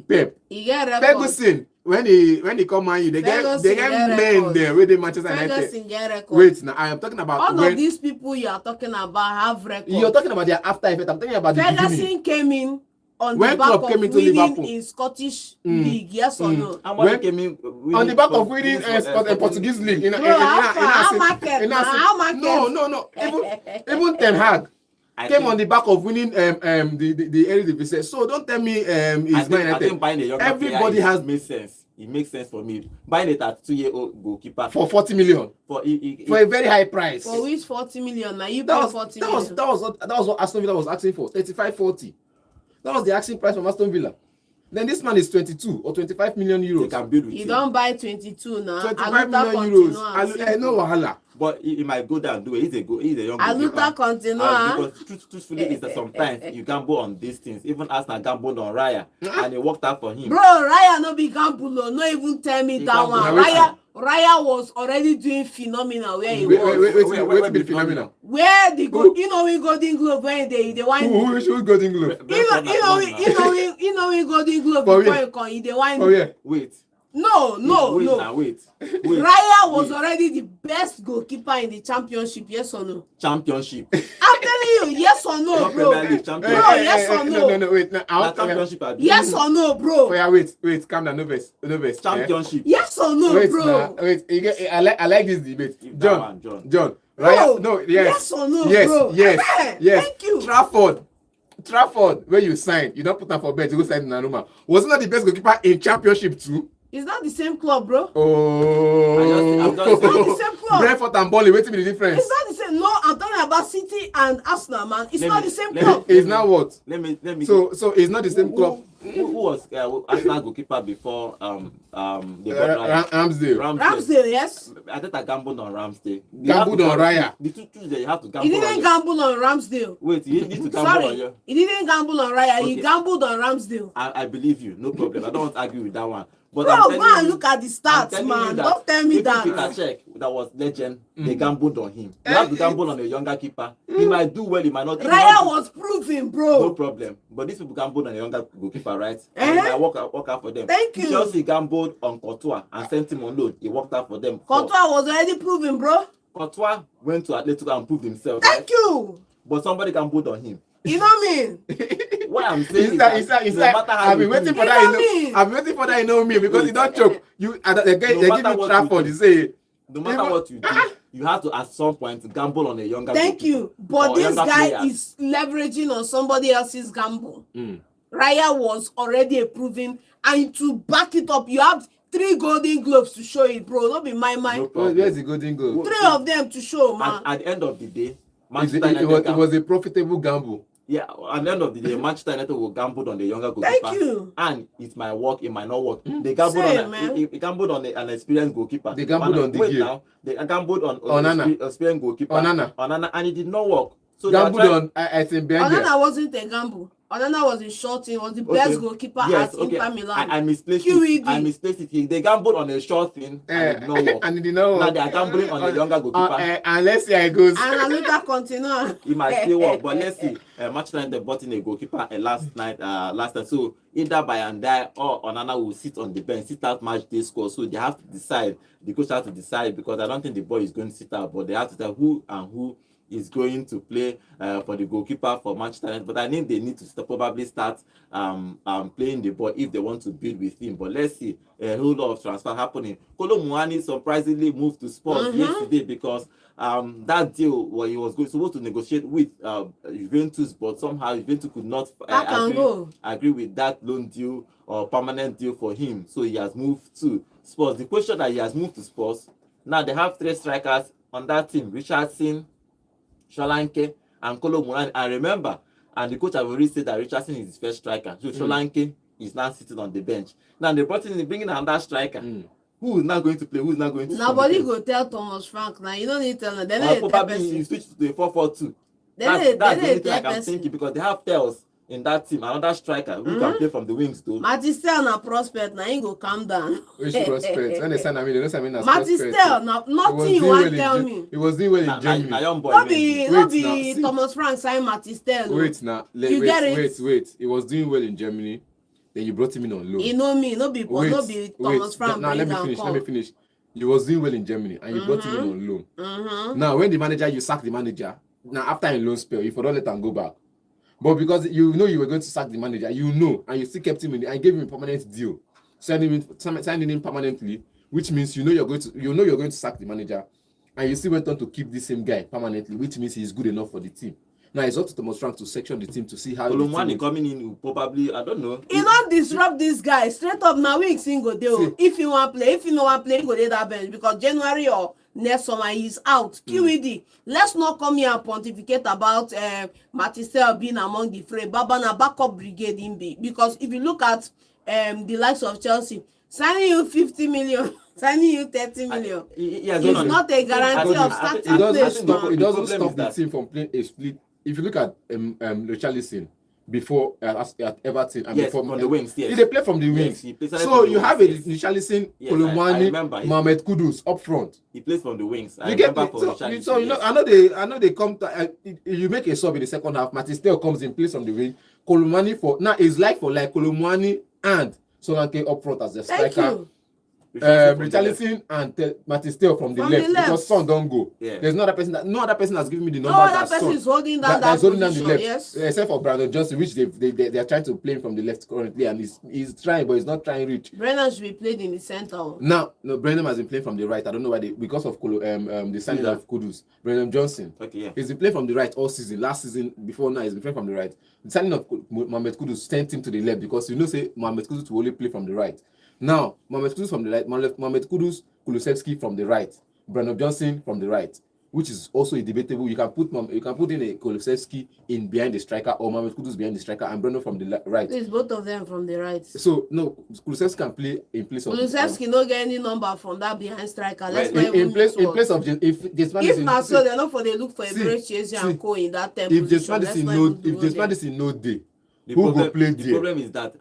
Pep. Ferguson. When he come on you, they get men there with the Manchester United. Wait, now I am talking about all of these people you are talking about have records. You're talking about their after effect. I'm talking about the beginning. Ferguson came in on when the back Klopp of came into winning Liverpool in Scottish League, yes or no? And when he came in on the back of winning Portuguese League in how market? No. Even Ten Hag came on the back of winning the Eredivisie. So don't tell me he's I think buying a younger everybody has made sense. It makes sense for me. Buying a 32-year-old goalkeeper for 40 million for a very high price. For which 40 million? Now you pay 40 million. That was what Aston Villa was asking for. 35-40. That was the asking price from Aston Villa. Then this man is 22 or 25 million euros. They can build with you don't buy 22 now. 25 million euros. No wahala. But he might go down and do it. He's a young Aluta continua. Because truthfully is that sometimes you gamble on these things. Even Arsenal gambled on Raya and it worked out for him. Bro, Raya no be gamble. No even tell me that one. Raya was already doing phenomenal where he was. Wait, be phenomenal. Where the Golden Globe when they wine. Who Golden Globe? You know we Golden Globe before you wine. Oh yeah. Wait. No. Wait. Raya was already the best goalkeeper in the championship, yes or no? Championship. I'm telling you, yes or no, bro. Yes or no? No, wait. Championship. Yes or no, bro? Oh yeah, wait. Calm down, no verse. Championship. Yes or no, wait, bro? Wait. I like this debate. John. Raya, no, yes. Yes or no, bro? Yes. Thank you. Trafford, where you signed, you don't put that for bed, you go sign Donnarumma. Wasn't that the best goalkeeper in championship too? It's not the same club, bro. Oh, it's not the same club. Brentford and Burnley, wait till the difference. It's not the same. No, I'm talking about City and Arsenal, man. It's not the same club. It's not what? Let me. So it's not the same club. Who was Arsenal goalkeeper before Ramsdale, yes. I think I gambled on Ramsdale. Gambled on Raya. The two Tuesday you have to gamble. He didn't gamble on Ramsdale. Wait, you need to gamble on you. He didn't gamble on Raya. Okay. He gambled on Ramsdale. I believe you, no problem. I don't want to argue with that one. But bro, go and look at the stats, man. Don't tell me that. Peter Check, that was legend. They gambled on him. You have to gamble on a younger keeper. He might do well, he might not. Raya was proven, bro. No problem. But these people gambled on a younger goalkeeper, right? And I work out for them. Thank you. Chelsea gambled on Courtois and sent him on loan. He worked out for them. Courtois was already proven, bro. Courtois went to Atletico and proved himself. Thank you. But somebody gambled on him. You know me. What I'm saying is that I've been waiting for that. I'm waiting for that. You know me because you don't choke. They give you Trafford. You say no matter what you do, you have to at some point gamble on a younger. Thank you. But this guy is leveraging on somebody else's gamble. Raya was already a proven, and to back it up, you have 3 Golden Globes to show it, bro. Don't be my mind. No, where's the Golden Globe? 3 of them to show, man. At the end of the day, it was a profitable gamble. Yeah, at the end of the day, Manchester United will gamble on the younger goalkeeper. Thank you. And it might work, it might not work. They gambled on an experienced goalkeeper. They gambled on the Guiu. They gambled on an experienced goalkeeper. Onana, and it did not work. So gambled on, I think, Onana wasn't a gamble. Onana was a short thing, was the best goalkeeper at Inter Milan. I misplaced it. They gambled on a short thing and it did not work. And it did not work. Now they are gambling on a younger goalkeeper. And let's see how it goes. And Aluta continue. It might still work, but let's see. Manchester United bought in a goalkeeper last night. So either by and die or Onana will sit on the bench, sit out match day score. So they have to decide. The coach has to decide because I don't think the boy is going to sit out, but they have to decide who is going to play for the goalkeeper for Manchester United. But I think they need to probably start playing the ball if they want to build with him. But let's see, a whole lot of transfer happening. Kolo Muani surprisingly moved to Spurs yesterday because that deal where he was supposed to negotiate with Juventus, but somehow Juventus could not agree with that loan deal or permanent deal for him. So he has moved to Spurs. The question that he has moved to Spurs, now they have 3 strikers on that team: Richardson, Solanke, and Kolo Muani. And remember, and the coach have already said that Richardson is his first striker. So Solanke is now sitting on the bench. Now they brought in, bringing another striker. Who is not going to play? Who is not going to play? Nobody go tell Thomas Frank now. You don't need to tell them. Then probably he switched to a 4-4-2. That's the only thing I'm thinking, because they have Pels in that team, another striker who can play from the wings though. Matistel na prospect, now he go calm down. Which prospect? When they sign him, they don't sign him as Matistel, nothing you want tell me. He was doing well in Germany. Na young boy. No be Thomas Frank sign Matistel. Wait now, wait. He was doing well in Germany. Then you brought him in on loan. You know me, no be Thomas Frank. Now let me finish. He was doing well in Germany, and you brought him in on loan. Now when you sack the manager. Now after a loan spell, if you don't let him go back. But because you know you were going to sack the manager, and you still kept him in and gave him a permanent deal, signing him permanently, which means you know you're going to sack the manager, and you still went on to keep the same guy permanently, which means he's good enough for the team. Now it's up to Thomas Frank to section the team to see how. Kolomwani coming in probably, I don't know. He not disrupt this guy straight up. Now we single deal. If he want play, if he no want play, he go dey that bench, because January or next summer he's out. QED. Let's not come here and pontificate about Matistel being among the fray. Baba na backup brigade in B. Because if you look at the likes of Chelsea, signing you 50 million, signing you 30 million, it's not a guarantee of starting place. It doesn't stop the team from playing a split. If you look at Richarlison before at Everton and before from the wings, they play from the wings. So you have a Richarlison, Kolomwani, Mohamed Kudus up front. He plays from the wings. I know they come to, you make a sub in the second half. Matistel comes in, plays from the wing. Kolomwani it's like Kolomwani and Solanke up front as the striker. Richarlison and Matistel from the left because Son don't go. There's no other person has given me the number. No other person is holding down that position, the left, yes. Except for Brandon Johnson, which they are trying to play from the left currently, and he's trying, but he's not trying rich. Brennan should be played in the center. No, Brennan has been playing from the right. I don't know why because of the signing of Kudus. Brennan Johnson. He's been playing from the right all season. Last season, before now, he's been playing from the right. The signing of Mohamed Kudus sent him to the left because say Mohamed Kudus will only play from the right. Now, Mohamed Kudus from the right, Mohamed Kudus, Kulusevski from the right, Brandon Johnson from the right, which is also a debatable. You can put in a Kulusevski in behind the striker, or Mohamed Kudus behind the striker, and Brandon from the right. It's both of them from the right. So no, Kulusevski can play in place of. Kulusevski no get any number from that behind striker. Let's in place of if not so, they're not for they look for a great chase and co in that tempo. If Madison no day, who go play there? The problem is that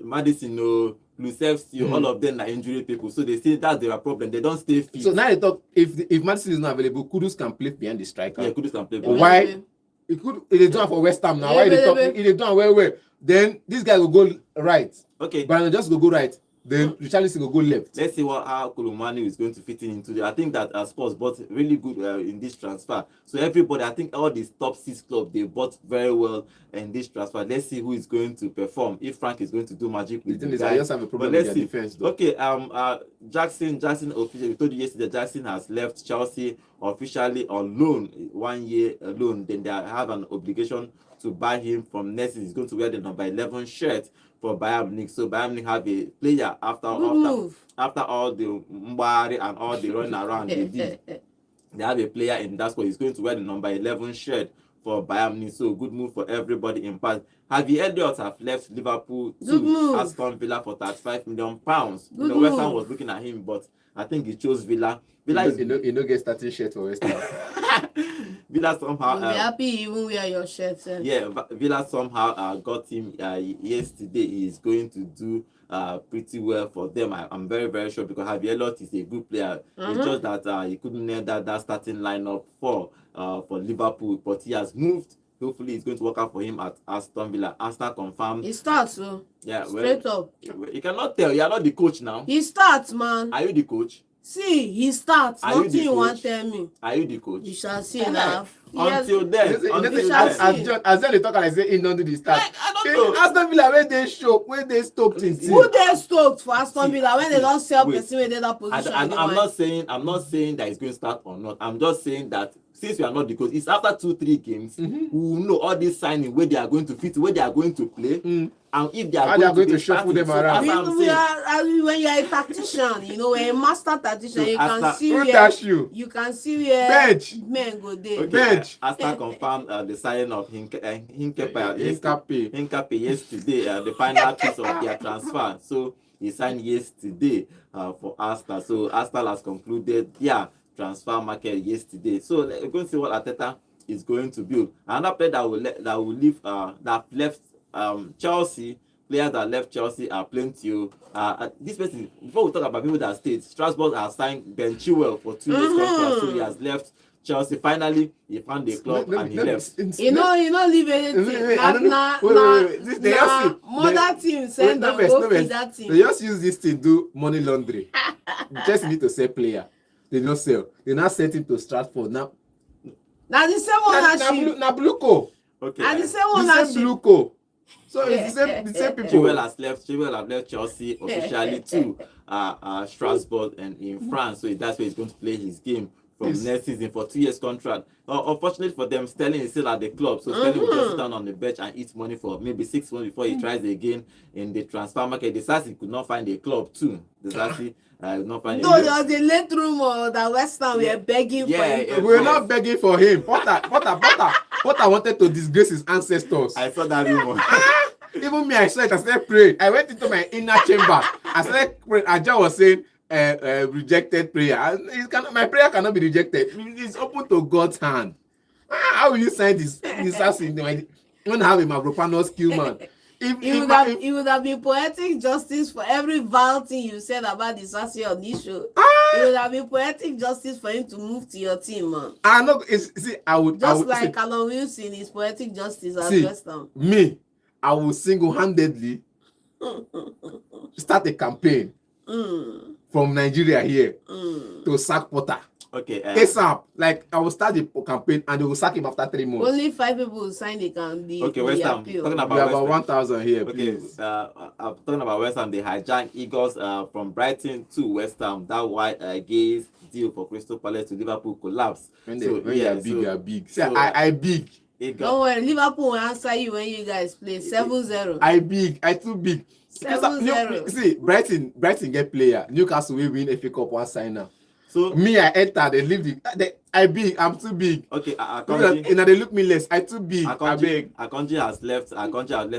Madison no. Kulusevski, all of them are injury people, so they say that's their problem. They don't stay fit. So now they talk if Madison is not available, Kudus can play behind the striker. Yeah, Kudus can play. Why? He could. They do it for West Ham now. Why they talk? They do it well. Then this guy will go right. Okay. But just go right. Then Richarlison will go left. Let's see how Kolomwani is going to fit into the. I think that Spurs bought really good in this transfer. So everybody, I think all these top 6 clubs, they bought very well in this transfer. Let's see who is going to perform. If Frank is going to do magic with the guy. I just have a problem with their defense. Though. Okay. Jackson officially. We told you yesterday. Jackson has left Chelsea officially on loan, 1 year loan. Then they have an obligation to buy him from next season. He's going to wear the number 11 shirt for Bayern Munich. So Bayern Munich have a player after all the mbari and all the run around they did. They have a player in that squad. He's going to wear the number 11 shirt for Bayern Munich. So good move for everybody in part. Harvey Elliott have left Liverpool to Aston Villa for £35 million. West Ham was looking at him, but I think he chose Villa. Villa you know get starting shirt for West Ham. Villa somehow. You'll be happy you even wear your shirt. Yeah, Villa somehow got him yesterday. He's going to do pretty well for them. I'm very, very sure because Harvey Elliott is a good player. It's just that he couldn't nail that starting lineup for Liverpool, but he has moved. Hopefully, it's going to work out for him at Aston Villa. Aston confirmed. He starts, so straight up. You cannot tell. You are not the coach now. He starts, man. Are you the coach? See, he starts. Nothing you want to tell me. Are you the coach? You shall see now. Until then, as they talk, I say in under the start. I don't know. Aston Villa when they show, when they stoked in team. Who they stoked for Aston Villa when they don't sell person in that position? I'm not saying that it's going to start or not. I'm just saying that since we are not the coach, it's after 2-3 games, we will know all this signing where they are going to fit, where they are going to play, and if they are going to shuffle them around. When you are a tactician, you know, when a master tactician, you can see where bench men go there. Bench. Aston confirmed the signing of hincapie yesterday, the final piece of their transfer. So he signed yesterday for Aston. So Aston has concluded transfer market yesterday. So we're going to see what Arteta is going to build. Another player that will leave that left Chelsea. Players that left Chelsea are plenty. This person, before we talk about people that stayed, Strasbourg has signed Ben Chilwell for 2 years contract, so he has left Chelsea. Finally, he found a club and he left. You know, leave anything. Mother team send them go feed that team. They just use this to do money laundering. Just need to sell player. They don't sell. They now sent him to Stratford. Now the same ownership. Now Bluco. Okay. And the same ownership. Bluco. So it's the same people. Chilwell has left Chelsea officially to Strasbourg and in France. So that's where he's going to play his game from next season for 2 years contract. Unfortunately for them, Sterling is still at the club. So Sterling will just stand on the bench and eat money for maybe 6 months before he tries again in the transfer market. Desasi could not find a club too. Desasi not find there was a late rumor that West Ham were begging for him. We're not begging for him. Potter wanted to disgrace his ancestors. I saw that rumor. Even me, I saw it. I started praying. I went into my inner chamber. I started praying. Aja was saying, rejected prayer. My prayer cannot be rejected. It's open to God's hand. How will you sign this assassin? You don't have a Mavropanos skill, man. It would have been poetic justice for every vile thing you said about the assassin on this show. It would have been poetic justice for him to move to your team, man. I would like Callum Wilson is poetic justice at West Ham. Me, I will single-handedly start a campaign from Nigeria here to sack Potter. Okay. ASAP. Like, I will start the campaign and they will sack him after 3 months. Only 5 people will sign the campaign. Okay, West Ham. Talking about we have about 1,000 here. Okay, please. I'm talking about West Ham. They hijacked Eagles from Brighton to West Ham. That white gaze deal for Crystal Palace to Liverpool collapsed. When you are big. See, So, I big. Don't worry, Liverpool will answer you when you guys play 7-0. I big. I too big. 7-0. See, Brighton get player. Newcastle will win FA Cup one signer. So me, I enter. They leave I big. I'm too big. Okay, they look me less. I too big. Akanji has left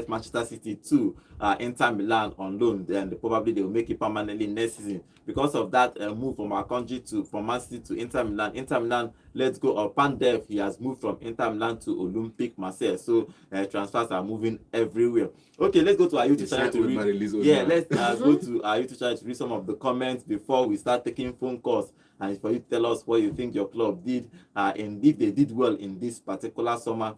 Manchester City to Inter Milan on loan. Then probably they will make it permanently next season. Because of that move from Akanji from Man City to Inter Milan. Inter Milan let go of Pandev. He has moved from Inter Milan to Olympique Marseille. So transfers are moving everywhere. Okay, let's go to our YouTube channel to read. Let's go to our YouTube channel to read some of the comments before we start taking phone calls. And for you to tell us what you think your club did, and if they did well in this particular summer.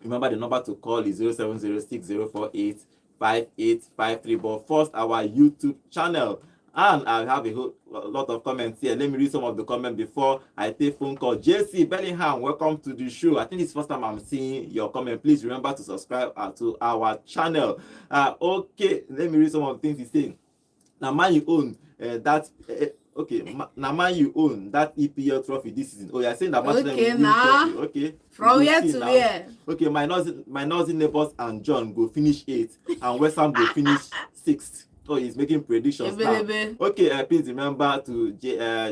Remember the number to call is 0706 048 But first, our YouTube channel. And I have a lot of comments here. Let me read some of the comments before I take phone call. JC Bellingham, welcome to the show. I think it's the first time I'm seeing your comment. Please remember to subscribe to our channel. Okay, let me read some of the things he's saying. Now, man, you own that. Okay, now man, you own that EPL trophy this season. Oh, you're saying that trophy. Okay. From here to here. Okay, my nosy neighbors and John go finish 8th, and West Ham go finish 6th. So he's making predictions now. Okay, please remember to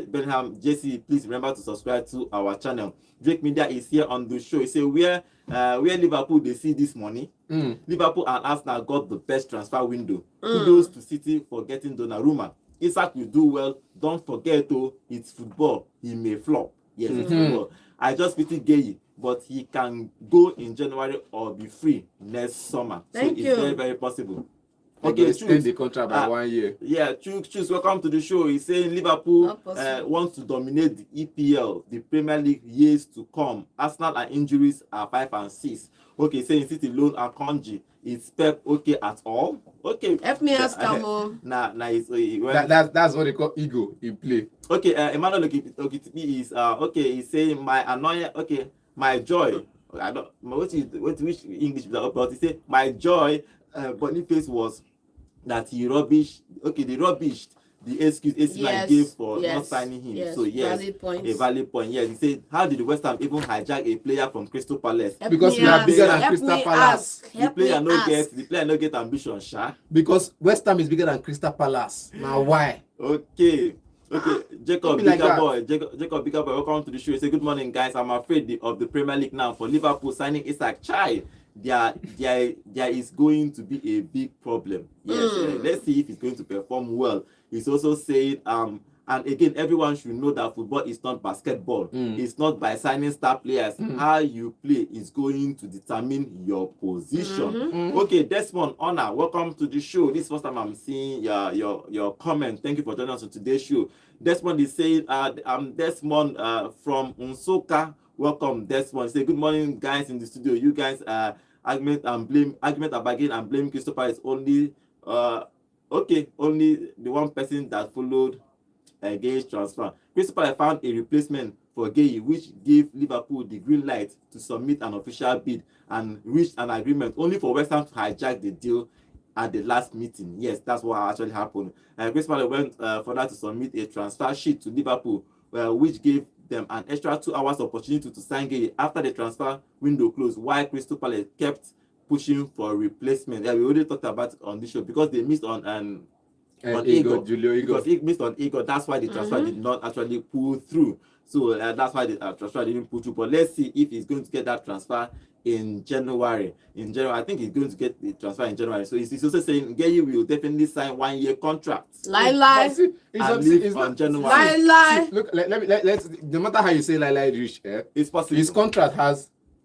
Bellingham, JC, please remember to subscribe to our channel. Drake Media is here on the show. He said where Liverpool they see this money. Liverpool and Arsenal got the best transfer window. Kudos to City for getting Donnarumma. Isak will do well. Don't forget it's football. He may flop. Yes, it's football. I just pity Guiu, but he can go in January or be free next summer. Thank you. It's very, very possible. Okay, extend the contract by 1 year. Yeah, choose. Welcome to the show. He's saying Liverpool wants to dominate the EPL, the Premier League years to come. Arsenal and injuries are 5 and 6. Okay, saying City loan Akanji. Is Pep okay at all? Okay. Help me ask Kamo. That's what they call ego in play. Okay, Emmanuel Okitipi is okay. He's saying my annoying. Okay, my joy. I don't which English is that about. He said my joy. Boniface was that he rubbished. Okay, they rubbished the excuse AC Milan gave for not signing him. Yes, so yes, a valid point. Yes, he said, how did the West Ham even hijack a player from Crystal Palace? Because we are bigger than Crystal Palace. The player no get ambition, sha. Because West Ham is bigger than Crystal Palace. Now why? Okay, Jacob Bigger Boy, welcome to the show. He said, good morning, guys. I'm afraid of the Premier League now. For Liverpool signing Isak Chai, there is going to be a big problem. Yes, let's see if he's going to perform well. He's also said, and again, everyone should know that football is not basketball. It's not by signing star players. How you play is going to determine your position. Okay, Desmond Honor, welcome to the show. This is the first time I'm seeing your comment. Thank you for joining us on today's show. Desmond is saying, I'm Desmond from Unsoka. Welcome, Desmond. Say good morning, guys in the studio. You guys argument again and blame Crystal Palace only. Only the one person that followed against transfer. Crystal Palace found a replacement for Guiu, which gave Liverpool the green light to submit an official bid and reach an agreement, only for West Ham to hijack the deal at the last meeting. Yes, that's what actually happened. Crystal Palace went further to submit a transfer sheet to Liverpool, which gave them an extra 2 hours opportunity to sign Guiu after the transfer window closed, while Crystal Palace kept pushing for a replacement. Yeah, we already talked about it on this show because they missed on Julio Enciso. Because he missed on Igor, that's why the transfer did not actually pull through. So that's why the transfer didn't pull through. But let's see if he's going to get that transfer in January. I think he's going to get the transfer in January. So he's also saying Guiu will definitely sign 1-year contract. Lie. It's on January. Lie. Look, let's no matter how you say lie, Rich, it's possible. His contract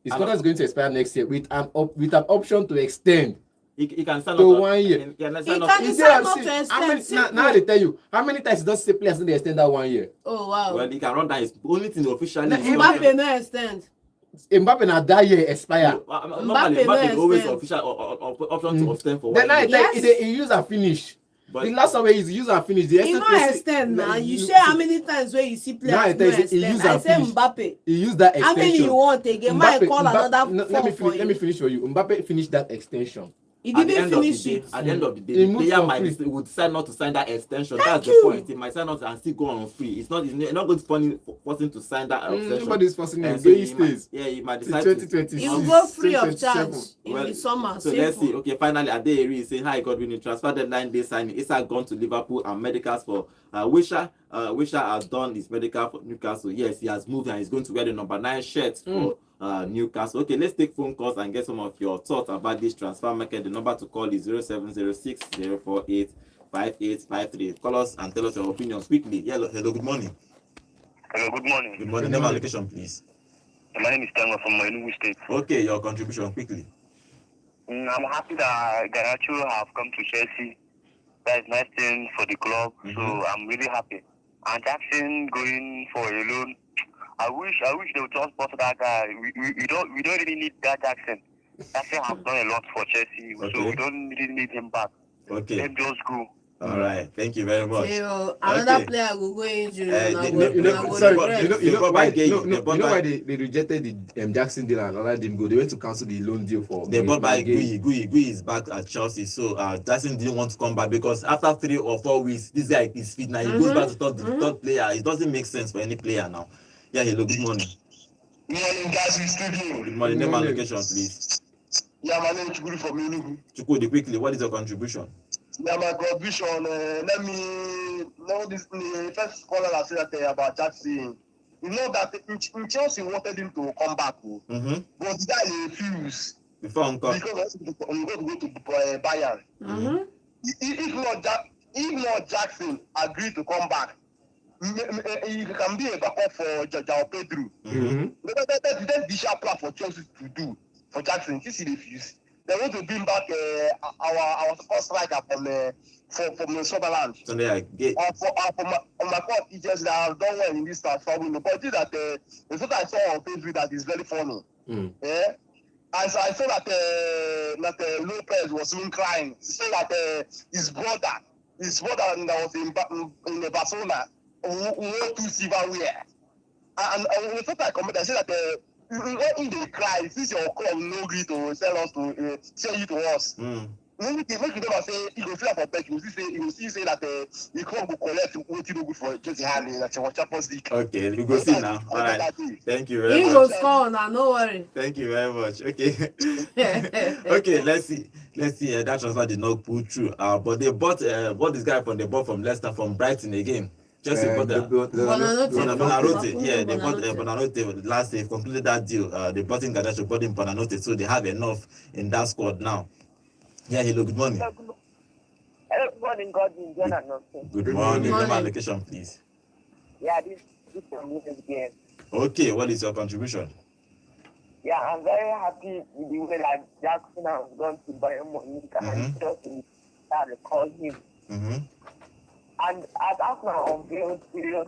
is going to expire next year with an option to extend. He can sign to up 1 year. He can sign up to extend. Now they tell you how many times does say players they extend that 1 year? Oh wow. Well, he can run down his only thing officially. Mbappe no extend. Mbappe na that year expire. Mbappe always official option to extend for 1 year. Then he use and finish. But the last way is use and finish. He no extend now. You share how many times where you see players no extend. I say Mbappe. He use that extension. How many you want again? Might call another. Let me finish for you. Mbappe finished that extension. He didn't finish it. At the end of the day, the player would decide not to sign that extension. That's the point. He might sign out and still go on free. It's not going to force him to sign that extension. Nobody's forcing him. So he stays. He might decide 2026. He will go free of charge in the summer. So let's see. Okay, finally, Adeyeri is saying, hi, God winning transfer deadline day signing. Isak gone to Liverpool and medicals for Wisha. Wisha has done his medical for Newcastle. Yes, he has moved and he's going to wear the number 9 shirt for Newcastle. Okay, let's take phone calls and get some of your thoughts about this transfer market. The number to call is 0706 048 5853. Call us and tell us your opinions quickly. Hello, good morning. Hello, good morning. Good morning. Name and location, please. My name is Tango from Enugu State. Okay, your contribution quickly. I'm happy that Garnacho have come to Chelsea. That is nice thing for the club. So I'm really happy. And Jackson going for a loan. I wish they would just bought that guy. We don't really need that Jackson. Jackson has done a lot for Chelsea, so we don't really need him back. Okay. Let just go. All right. Thank you very much. Another player will go injury. You know why they rejected the Jackson deal and allowed him go? They went to cancel the loan deal for. They bought by Guiu. Guiu is back at Chelsea, so Jackson didn't want to come back because after 3 or 4 weeks, this guy is fit now. He goes back to the third player. It doesn't make sense for any player now. Yeah, hello. Good morning. Good morning, guys. In studio. Good morning. Name and location, please. Yeah, my name is Chukwueze from Munich. Chukwueze, quickly, what is your contribution? Yeah, my contribution. Let me know this. The first caller I said that about Jackson. You know that Chelsea wanted him to come back, but the guy refused. Because I'm going to go to Bayern. If not Jackson agreed to come back, he can be a backup for João Pedro. That's the sharp plan for Chelsea to do for Jackson. This is refused. They want to bring back our first striker from Sunderland. So they are gay. For my part, he just have done well in this transfer window. But I think that the sort I saw on Facebook that is very funny. Yeah. As I saw that Lopez was even crying, saying that his brother that was in Barcelona who wore 2 silverware. And we thought I commented, I said that when they cry, since your club no agree to sell you to us. Make you never say you go feel for bet. You will see say that the club will collect what you do good for just hand that you want Champions League. Okay, we go see now. All right. Thank you very He much. go score now, no worry. Thank you very much. Okay. Okay, let's see. That transfer did not pull through. But they bought this guy they bought from Leicester from Brighton again. Chelsea bought Buonanotte. Yeah, they bought Buonanotte last day. Completed that deal. They bought in Garnacho, bought in Buonanotte, so they have enough in that squad now. Yeah, hello, good morning. Hello, good morning, Godwin. Good morning. Name and location, please. Yeah, this is Munich game. Okay, what is your contribution? Yeah, I'm very happy with the way that Jackson has gone to Bayern Munich and just to call him. And as Arsenal unveiled serious.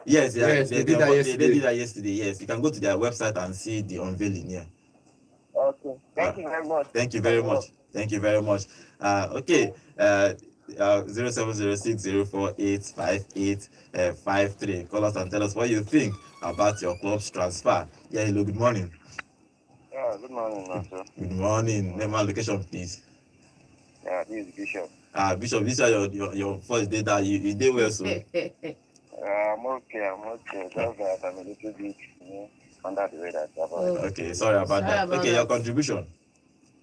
Yes, they did that yesterday. Yes, you can go to their website and see the unveiling. Yeah. Okay. Thank you very much. Thank you very much. Thank you very much. Okay. 0706048583. Call us and tell us what you think about your club's transfer. Yeah, hello, good morning. Yeah, good morning, Master. Good morning. Name and location, please. Yeah, this is Bishop. Bishop, this is your first day that you did well, so. I'm okay. Just that I'm a little bit, under the weather. Okay, sorry about that. Okay, your contribution.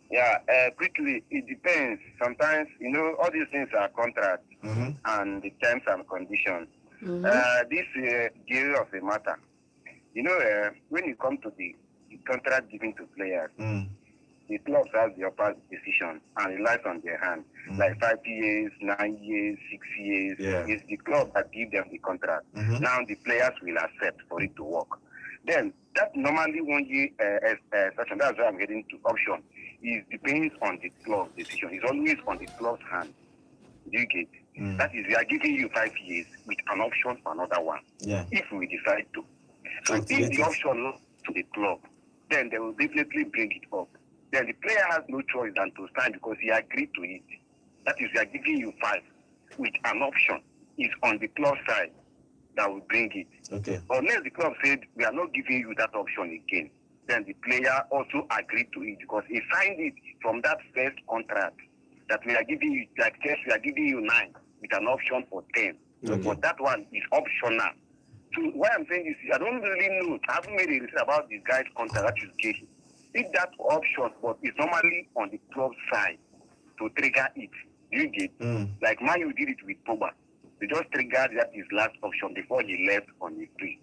Yeah, quickly, it depends. Sometimes, all these things are contracts and the terms and conditions. This Guiu of a matter. When you come to the contract given to players, the clubs have the upper decision and relies on their hand. Like 5 years, 9 years, 6 years. Yeah. It's the club that give them the contract. Now the players will accept for it to work. Then that normally 1 year session, that's why I'm getting to option. It depends on the club decision. It's always on the club's hand. Do you get? That is, we are giving you 5 years with an option for another one. Yeah. If we decide to. So if the option to the club, then they will definitely bring it up. Then the player has no choice than to sign because he agreed to it. That is, we are giving you 5 with an option. It's on the club side that will bring it. Okay. Unless the club said, we are not giving you that option again, then the player also agreed to it because he signed it from that first contract that we are giving you, like just we are giving you 9 with an option for 10. Okay. But that one is optional. So what I'm saying is, I don't really know. I haven't made a decision about this guy's contract that you gave him. If that option, but it's normally on the club side to trigger it. You get like Man U did it with Pogba. They just triggered that his last option before he left on the free.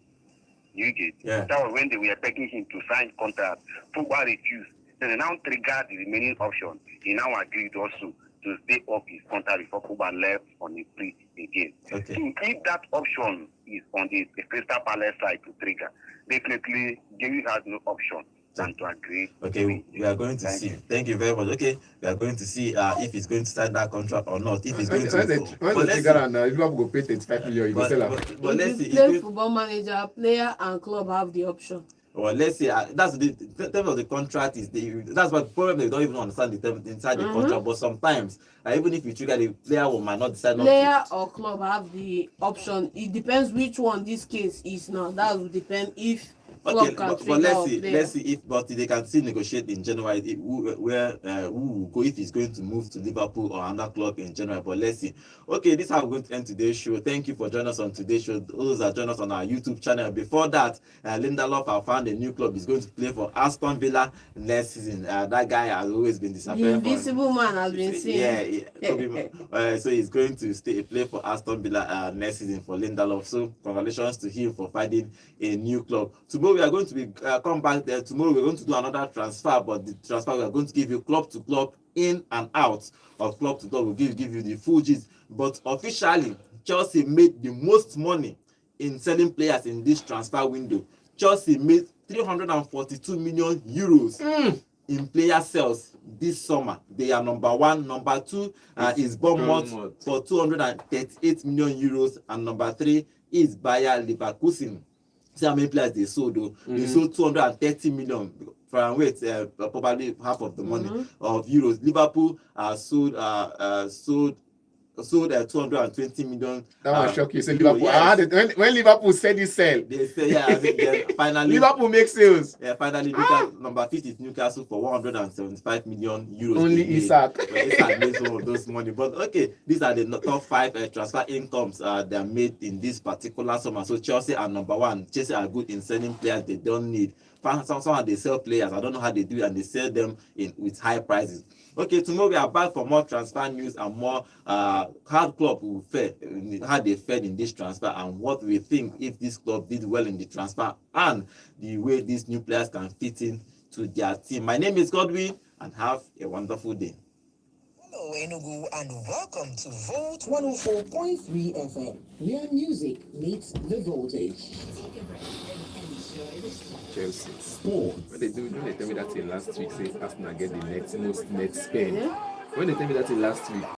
You get? Yeah. That was when they were begging him to sign contract. Pogba refused. Then they now triggered the remaining option. He now agreed also to stay off his contract before Pogba left on the free again. Okay. So if that option is on the Crystal Palace side to trigger, definitely Guiu has no option than to agree. Okay, we are going to see. Thank you very much. Okay, we are going to see if he's going to sign that contract or not. If he's going to. When they trigger and Liverpool go pay 35 million, you go sell him. But let's see. If you play football manager, player and club have the option. Well, let's say that's the terms of the contract is that's what problem they don't even understand the terms inside the contract. But sometimes even if you trigger, the player might not decide. Player or club have the option. It depends which one this case is now. That will depend if. Okay, but let's see if they can still negotiate in January who will go if he's going to move to Liverpool or another club in January. But let's see. Okay, this is how we're going to end today's show. Thank you for joining us on today's show. Those that join us on our YouTube channel. Before that, Lindelof has found a new club. He's going to play for Aston Villa next season. That guy has always been disappearing. The invisible man has been seen. Yeah. So he's going to play for Aston Villa next season for Lindelof. So congratulations to him for finding a new club. Tomorrow we are going to be come back there. Tomorrow we're going to do another transfer, but the transfer we are going to give you club to club, in and out of club to club. We'll give you the full gist. But officially, Chelsea made the most money in selling players in this transfer window. Chelsea made 342 million euros in player sales this summer. They are number 1. Number 2 is Bournemouth for 238 million euros, and number 3 is Bayer Leverkusen. See how many players they sold though. They sold 230 million from probably half of the money of euros. Liverpool sold sold 220 million. That one shock you. Say euro, Liverpool. yes. When Liverpool said this sell, They say, yeah, then finally Liverpool makes sales. Yeah, finally, number 5 is Newcastle for 175 million euros. Only Isak. Isak made some of those money. But okay, these are the top 5 transfer incomes that are made in this particular summer. So Chelsea are number 1. Chelsea are good in selling players they don't need. Some they sell players. I don't know how they do it, and they sell them with high prices. Okay, tomorrow we are back for more transfer news and more how club will fare, how they fared in this transfer, and what we think if this club did well in the transfer and the way these new players can fit in to their team. My name is Godwin, and have a wonderful day. Hello Enugu, and welcome to Volt 104.3 FM, where music meets the voltage. Chelsea. When they tell me that in last week, say Arsenal get the most net spend. When they tell me that in last week,